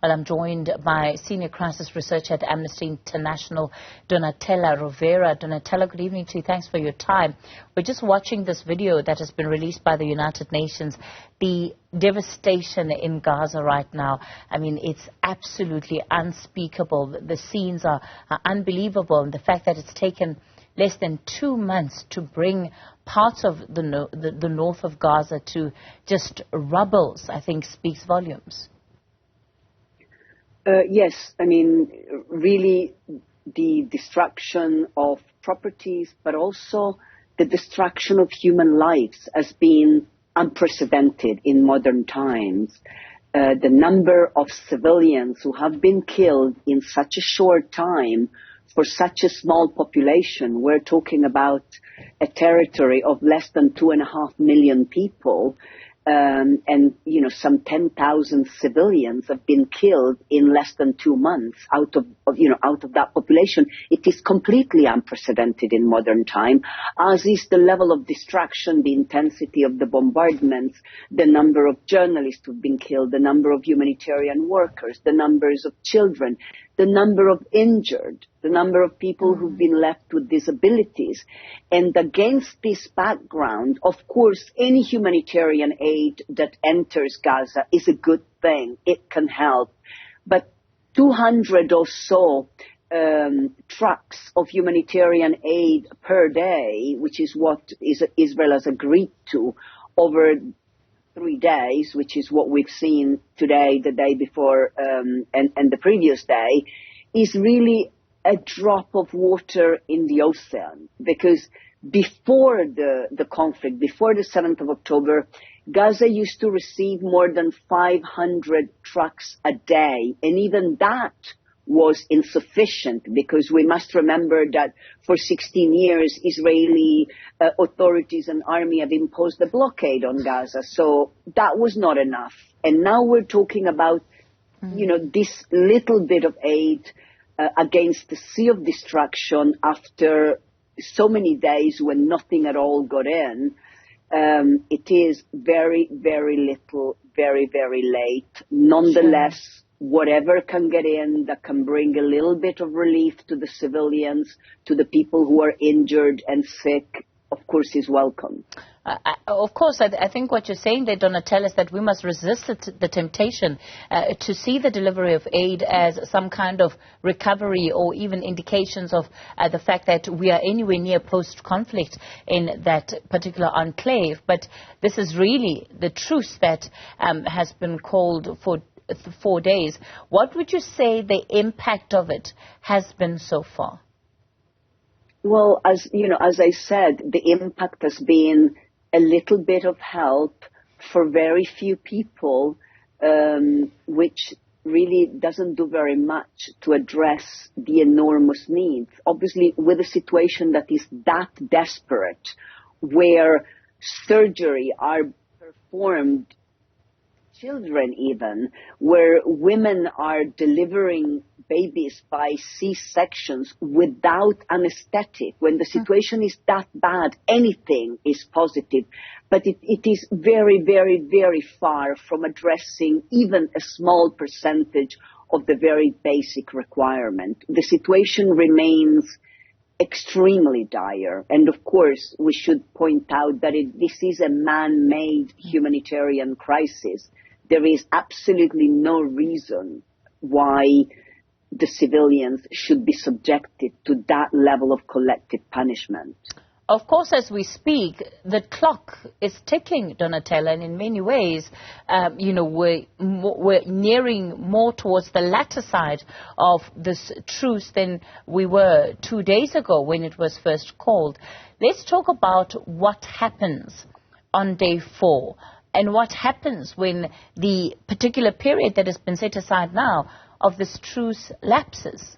Well, I'm joined by Senior Crisis Researcher at Amnesty International, Donatella Rovera. Donatella, good evening to you. Thanks for your time. We're just watching this video that has been released by the United Nations. The devastation in Gaza right now, I mean, it's absolutely unspeakable. The scenes are unbelievable. And the fact that it's taken less than 2 months to bring parts of the north of Gaza to just rubbles, I think, speaks volumes. Yes, I mean, really the destruction of properties, but also the destruction of human lives has been unprecedented in modern times. The number of civilians who have been killed in such a short time for such a small population, we're talking about a territory of less than 2.5 million people, and, you know, some 10,000 civilians have been killed in less than 2 months out of that population. It is completely unprecedented in modern time, as is the level of destruction, the intensity of the bombardments, the number of journalists who've been killed, the number of humanitarian workers, the numbers of children, the number of injured, the number of people who've been left with disabilities. And against this background, of course, any humanitarian aid that enters Gaza is a good thing. It can help. But 200 or so trucks of humanitarian aid per day, which is what Israel has agreed to over 3 days, which is what we've seen today, the day before, and the previous day, is really a drop of water in the ocean. Because before the conflict, before the 7th of October, Gaza used to receive more than 500 trucks a day. And even that was insufficient, because we must remember that for 16 years, Israeli authorities and army have imposed a blockade on Gaza. So that was not enough. And now we're talking about, you know, this little bit of aid against the sea of destruction after so many days when nothing at all got in. It is very, very little, very, very late. Nonetheless, whatever can get in that can bring a little bit of relief to the civilians, to the people who are injured and sick, of course, is welcome. Of course, I think what you're saying there, Donatella, is that we must resist the temptation to see the delivery of aid as some kind of recovery or even indications of the fact that we are anywhere near post-conflict in that particular enclave. But this is really the truce that has been called for 4 days. What would you say the impact of it has been so far? Well, as you know, as I said, the impact has been a little bit of help for very few people, which really doesn't do very much to address the enormous needs. Obviously, with a situation that is that desperate, where surgery are performed, children even, where women are delivering babies by C-sections without anesthetic. When the situation is that bad, anything is positive. But it is very, very, very far from addressing even a small percentage of the very basic requirement. The situation remains extremely dire. And of course, we should point out that this is a man-made humanitarian crisis. There is absolutely no reason why the civilians should be subjected to that level of collective punishment. Of course, as we speak, the clock is ticking, Donatella, and in many ways, you know, we're nearing more towards the latter side of this truce than we were 2 days ago when it was first called. Let's talk about what happens on day 4 and what happens when the particular period that has been set aside now of this truce lapses.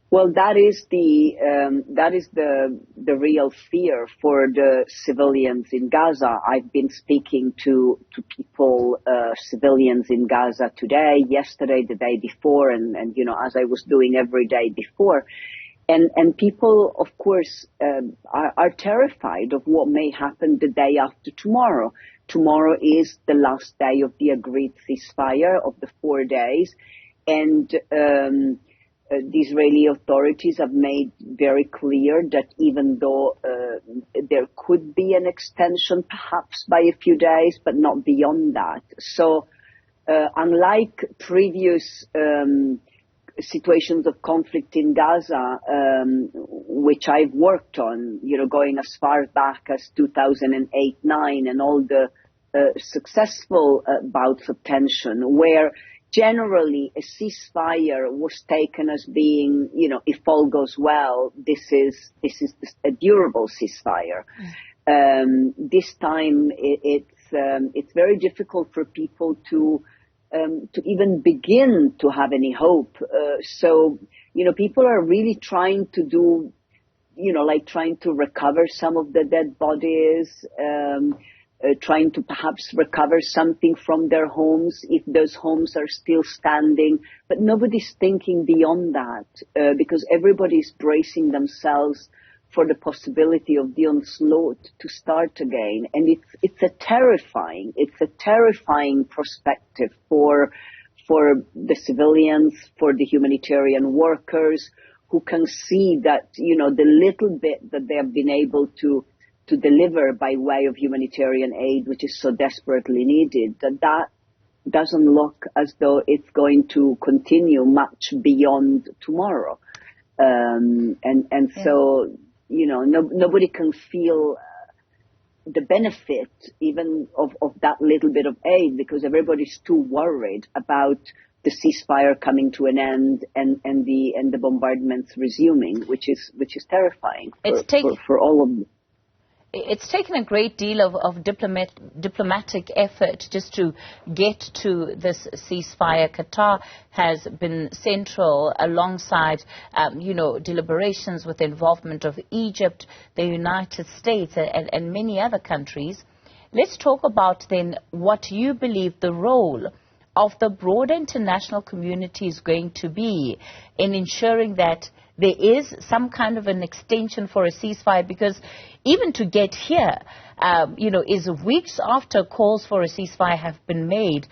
Well, that is the real fear for the civilians in Gaza. I've been speaking to people, civilians in Gaza today, yesterday, the day before, and you know, as I was doing every day before. And people, of course, are terrified of what may happen the day after tomorrow. Tomorrow is the last day of the agreed ceasefire of the 4 days. And the Israeli authorities have made very clear that even though there could be an extension, perhaps by a few days, but not beyond that. So unlike previous situations of conflict in Gaza, which I've worked on, going as far back as 2008-9 and all the successful bouts of tension, where generally a ceasefire was taken as being, if all goes well, this is a durable ceasefire. This time it's very difficult for people to even begin to have any hope. So, people are really trying to do, trying to recover some of the dead bodies, trying to perhaps recover something from their homes if those homes are still standing. But nobody's thinking beyond that because everybody's bracing themselves for the possibility of the onslaught to start again. And it's a terrifying perspective for the civilians, for the humanitarian workers who can see that, the little bit that they have been able to deliver by way of humanitarian aid, which is so desperately needed, that doesn't look as though it's going to continue much beyond tomorrow. So, nobody can feel the benefit even of that little bit of aid because everybody's too worried about the ceasefire coming to an end and the bombardments resuming, which is terrifying for all of them. It's taken a great deal of diplomatic effort just to get to this ceasefire. Qatar has been central alongside, deliberations with the involvement of Egypt, the United States, and many other countries. Let's talk about then what you believe the role of the broader international community is going to be in ensuring that there is some kind of an extension for a ceasefire, because even to get here, is weeks after calls for a ceasefire have been made,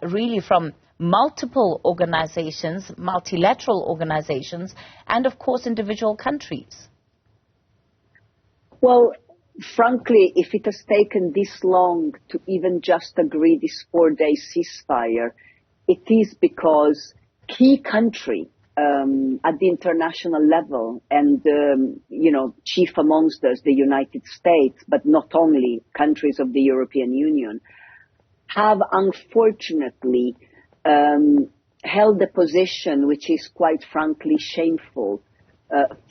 really from multiple organizations, multilateral organizations, and of course individual countries. Well, frankly, if it has taken this long to even just agree this 4-day ceasefire, it is because key countries at the international level, and chief amongst us, the United States, but not only countries of the European Union, have unfortunately held a position which is quite frankly shameful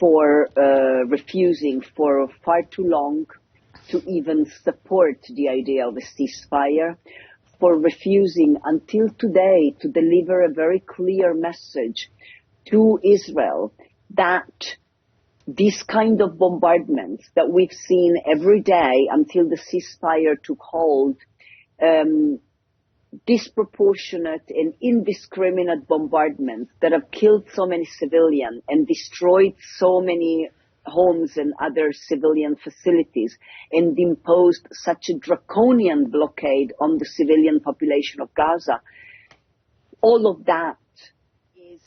for refusing for far too long to even support the idea of a ceasefire, for refusing until today to deliver a very clear message to Israel that this kind of bombardments that we've seen every day until the ceasefire took hold, disproportionate and indiscriminate bombardments that have killed so many civilians and destroyed so many homes and other civilian facilities and imposed such a draconian blockade on the civilian population of Gaza, all of that is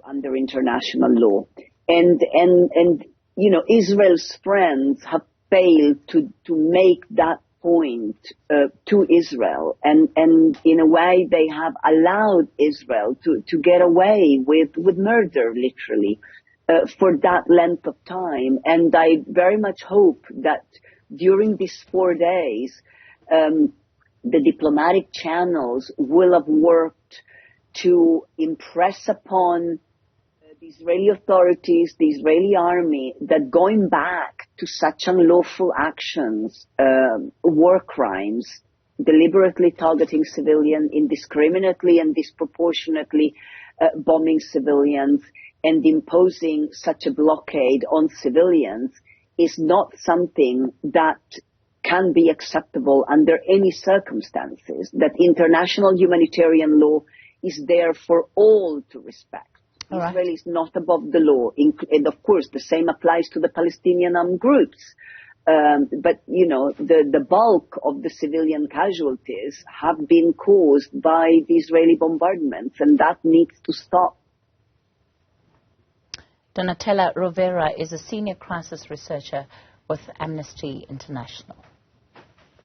under international law. And Israel's friends have failed to make that point to Israel, and in a way they have allowed Israel to get away with murder, literally, for that length of time. And I very much hope that during these 4 days, the diplomatic channels will have worked to impress upon the Israeli authorities, the Israeli army, that going back to such unlawful actions, war crimes, deliberately targeting civilians, indiscriminately and disproportionately bombing civilians, and imposing such a blockade on civilians is not something that can be acceptable under any circumstances, that international humanitarian law is there for all to respect. All Israel right. is not above the law. And of course, the same applies to the Palestinian armed groups. But, the bulk of the civilian casualties have been caused by the Israeli bombardments, and that needs to stop. Donatella Rovera is a senior crisis researcher with Amnesty International.